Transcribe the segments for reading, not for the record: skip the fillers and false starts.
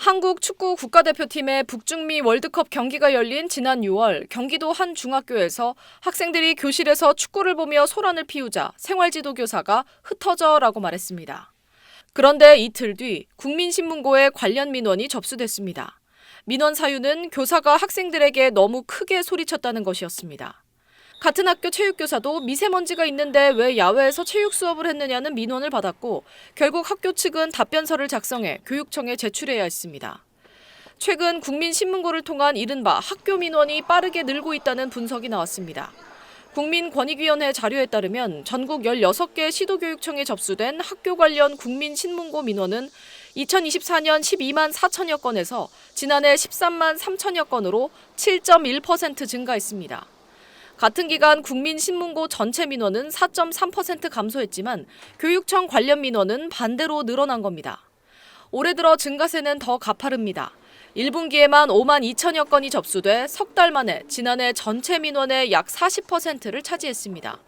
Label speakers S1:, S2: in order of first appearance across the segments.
S1: 한국 축구 국가대표팀의 북중미 월드컵 경기가 열린 지난 6월 경기도 한 중학교에서 학생들이 교실에서 축구를 보며 소란을 피우자 생활지도 교사가 흩어져라고 말했습니다. 그런데 이틀 뒤 국민신문고에 관련 민원이 접수됐습니다. 민원 사유는 교사가 학생들에게 너무 크게 소리쳤다는 것이었습니다. 같은 학교 체육교사도 미세먼지가 있는데 왜 야외에서 체육 수업을 했느냐는 민원을 받았고 결국 학교 측은 답변서를 작성해 교육청에 제출해야 했습니다. 최근 국민신문고를 통한 이른바 학교 민원이 빠르게 늘고 있다는 분석이 나왔습니다. 국민권익위원회 자료에 따르면 전국 16개 시도교육청에 접수된 학교 관련 국민신문고 민원은 2024년 12만 4천여 건에서 지난해 13만 3천여 건으로 7.1% 증가했습니다. 같은 기간 국민신문고 전체 민원은 4.3% 감소했지만 교육청 관련 민원은 반대로 늘어난 겁니다. 올해 들어 증가세는 더 가파릅니다. 1분기에만 5만 2천여 건이 접수돼 석 달 만에 지난해 전체 민원의 약 40%를 차지했습니다.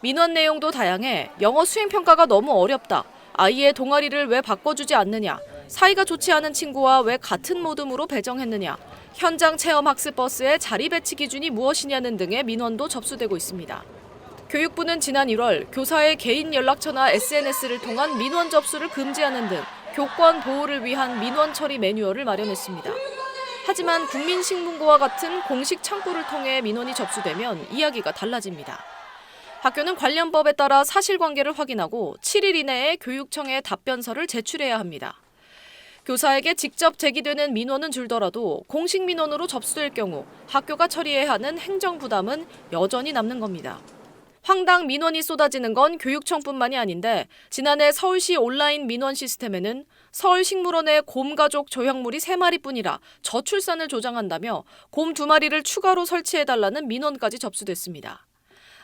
S1: 민원 내용도 다양해 영어 수행평가가 너무 어렵다. 아이의 동아리를 왜 바꿔주지 않느냐. 사이가 좋지 않은 친구와 왜 같은 모듬으로 배정했느냐. 현장 체험 학습 버스의 자리 배치 기준이 무엇이냐는 등의 민원도 접수되고 있습니다. 교육부는 지난 1월 교사의 개인 연락처나 SNS를 통한 민원 접수를 금지하는 등 교권 보호를 위한 민원 처리 매뉴얼을 마련했습니다. 하지만 국민신문고와 같은 공식 창구를 통해 민원이 접수되면 이야기가 달라집니다. 학교는 관련 법에 따라 사실관계를 확인하고 7일 이내에 교육청에 답변서를 제출해야 합니다. 교사에게 직접 제기되는 민원은 줄더라도 공식 민원으로 접수될 경우 학교가 처리해야 하는 행정 부담은 여전히 남는 겁니다. 황당 민원이 쏟아지는 건 교육청뿐만이 아닌데 지난해 서울시 온라인 민원 시스템에는 서울식물원의 곰 가족 조형물이 3마리뿐이라 저출산을 조장한다며 곰 2마리를 추가로 설치해달라는 민원까지 접수됐습니다.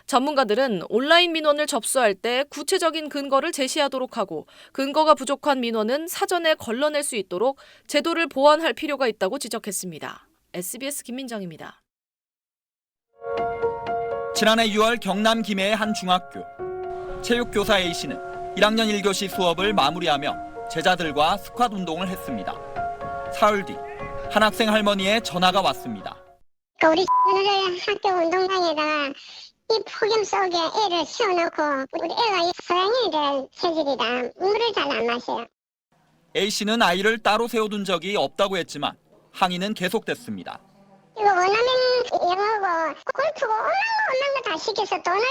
S1: 전문가들은 온라인 민원을 접수할 때 구체적인 근거를 제시하도록 하고 근거가 부족한 민원은 사전에 걸러낼 수 있도록 제도를 보완할 필요가 있다고 지적했습니다. SBS 김민정입니다.
S2: 지난해 6월 경남 김해의 한 중학교. 체육교사 A씨는 1학년 1교시 수업을 마무리하며 제자들과 스쿼트 운동을 했습니다. 사흘 뒤 한 학생 할머니의 전화가 왔습니다.
S3: 우리 오늘 학교 운동장에다가 이 폭염 속에 애를 세워놓고 우리 애가 소양이를 체질이라 물을 잘 안 마셔요.
S2: A씨는 아이를 따로 세워둔 적이 없다고 했지만 항의는 계속됐습니다.
S3: 이거 원하면 영어고 골프고 엄한 거 다 시켜서 돈을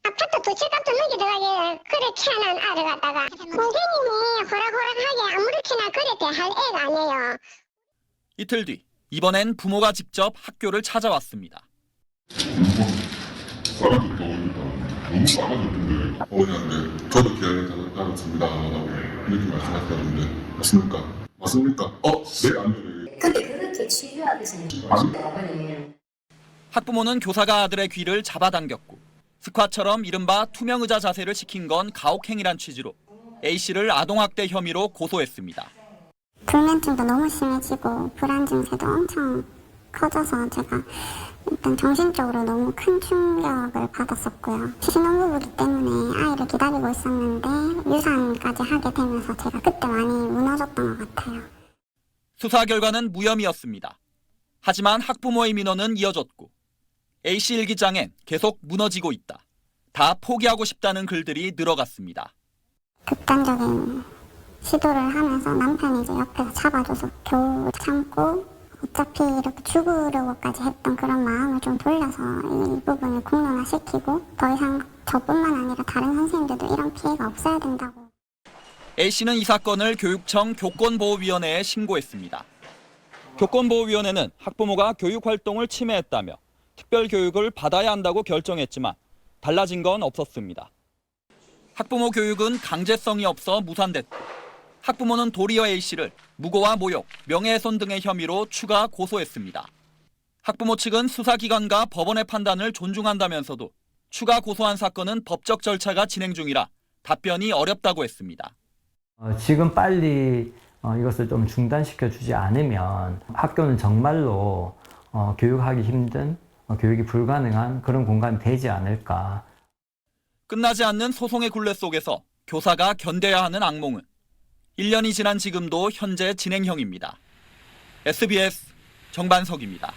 S3: 아파트 2채 값도 넘게 들어가게 그렇게 하는 아를 갖다가 고객님이 호락호락하게 아무렇게나 그렇게 할 애가 아니에요.
S2: 이틀 뒤 이번엔 부모가 직접 학교를 찾아왔습니다.
S4: 싸가지고 너무 싸가지고 어머니한테 저도 기다려 달았습니다 라고 이렇게 말씀하셨는데 맞습니까? 네 아니요.
S5: 근데 그렇게 치료하듯이 아버님.
S2: 학부모는 교사가 아들의 귀를 잡아당겼고 스쿼트처럼 이른바 투명의자 자세를 시킨 건 가혹행위란 취지로 A씨를 아동학대 혐의로 고소했습니다.
S3: 불면증도 너무 심해지고 불안 증세도 엄청 커져서 제가 일단 정신적으로 너무 큰 충격을 받았었고요. 신혼부부기 때문에 아이를 기다리고 있었는데 유산까지 하게 되면서 제가 그때 많이 무너졌던 것 같아요.
S2: 수사 결과는 무혐의였습니다. 하지만 학부모의 민원은 이어졌고 A씨 일기장엔 계속 무너지고 있다. 다 포기하고 싶다는 글들이 늘어갔습니다.
S3: 극단적인 시도를 하면서 남편이 이제 옆에서 잡아줘서 겨우 참고 어차피 이렇게 죽으려고까지 했던 그런 마음을 좀 돌려서 이 부분을 공론화시키고 더 이상 저뿐만 아니라 다른 선생님들도 이런 피해가 없어야 된다고.
S2: A씨는 이 사건을 교육청 교권보호위원회에 신고했습니다. 교권보호위원회는 학부모가 교육활동을 침해했다며 특별교육을 받아야 한다고 결정했지만 달라진 건 없었습니다. 학부모 교육은 강제성이 없어 무산됐고 학부모는 도리어 A씨를 무고와 모욕, 명예훼손 등의 혐의로 추가 고소했습니다. 학부모 측은 수사기관과 법원의 판단을 존중한다면서도 추가 고소한 사건은 법적 절차가 진행 중이라 답변이 어렵다고 했습니다.
S6: 지금 빨리 이것을 좀 중단시켜 주지 않으면 학교는 정말로 교육하기 힘든, 교육이 불가능한 그런 공간이 되지 않을까.
S2: 끝나지 않는 소송의 굴레 속에서 교사가 견뎌야 하는 악몽은 1년이 지난 지금도 현재 진행형입니다. SBS 정반석입니다.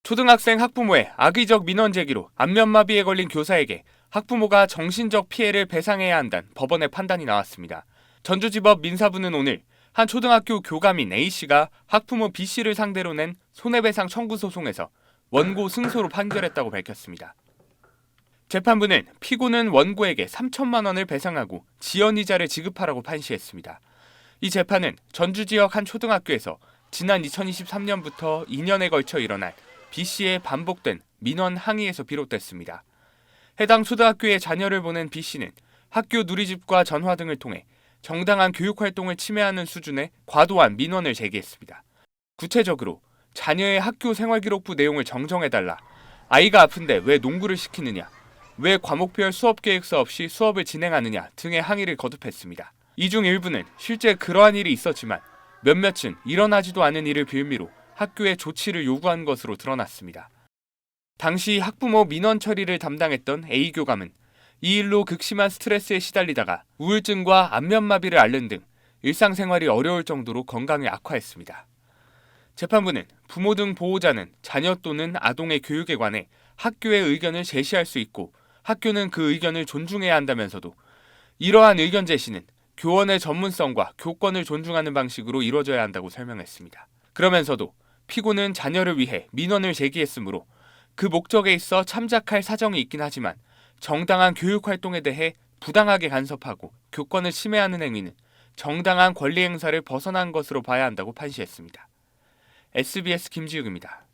S7: 초등학생 학부모의 악의적 민원 제기로 안면마비에 걸린 교사에게 학부모가 정신적 피해를 배상해야 한다는 법원의 판단이 나왔습니다. 전주지법 민사부는 오늘 한 초등학교 교감인 A씨가 학부모 B씨를 상대로 낸 손해배상 청구 소송에서 원고 승소로 판결했다고 밝혔습니다. 재판부는 피고는 원고에게 3천만 원을 배상하고 지연이자를 지급하라고 판시했습니다. 이 재판은 전주 지역 한 초등학교에서 지난 2023년부터 2년에 걸쳐 일어난 B씨의 반복된 민원 항의에서 비롯됐습니다. 해당 초등학교에 자녀를 보낸 B씨는 학교 누리집과 전화 등을 통해 정당한 교육활동을 침해하는 수준의 과도한 민원을 제기했습니다. 구체적으로 자녀의 학교 생활기록부 내용을 정정해달라, 아이가 아픈데 왜 농구를 시키느냐, 왜 과목별 수업계획서 없이 수업을 진행하느냐 등의 항의를 거듭했습니다. 이 중 일부는 실제 그러한 일이 있었지만 몇몇은 일어나지도 않은 일을 빌미로 학교에 조치를 요구한 것으로 드러났습니다. 당시 학부모 민원 처리를 담당했던 A 교감은 이 일로 극심한 스트레스에 시달리다가 우울증과 안면마비를 앓는 등 일상생활이 어려울 정도로 건강이 악화했습니다. 재판부는 부모 등 보호자는 자녀 또는 아동의 교육에 관해 학교의 의견을 제시할 수 있고 학교는 그 의견을 존중해야 한다면서도 이러한 의견 제시는 교원의 전문성과 교권을 존중하는 방식으로 이루어져야 한다고 설명했습니다. 그러면서도 피고는 자녀를 위해 민원을 제기했으므로 그 목적에 있어 참작할 사정이 있긴 하지만 정당한 교육활동에 대해 부당하게 간섭하고 교권을 침해하는 행위는 정당한 권리 행사를 벗어난 것으로 봐야 한다고 판시했습니다. SBS 김지욱입니다.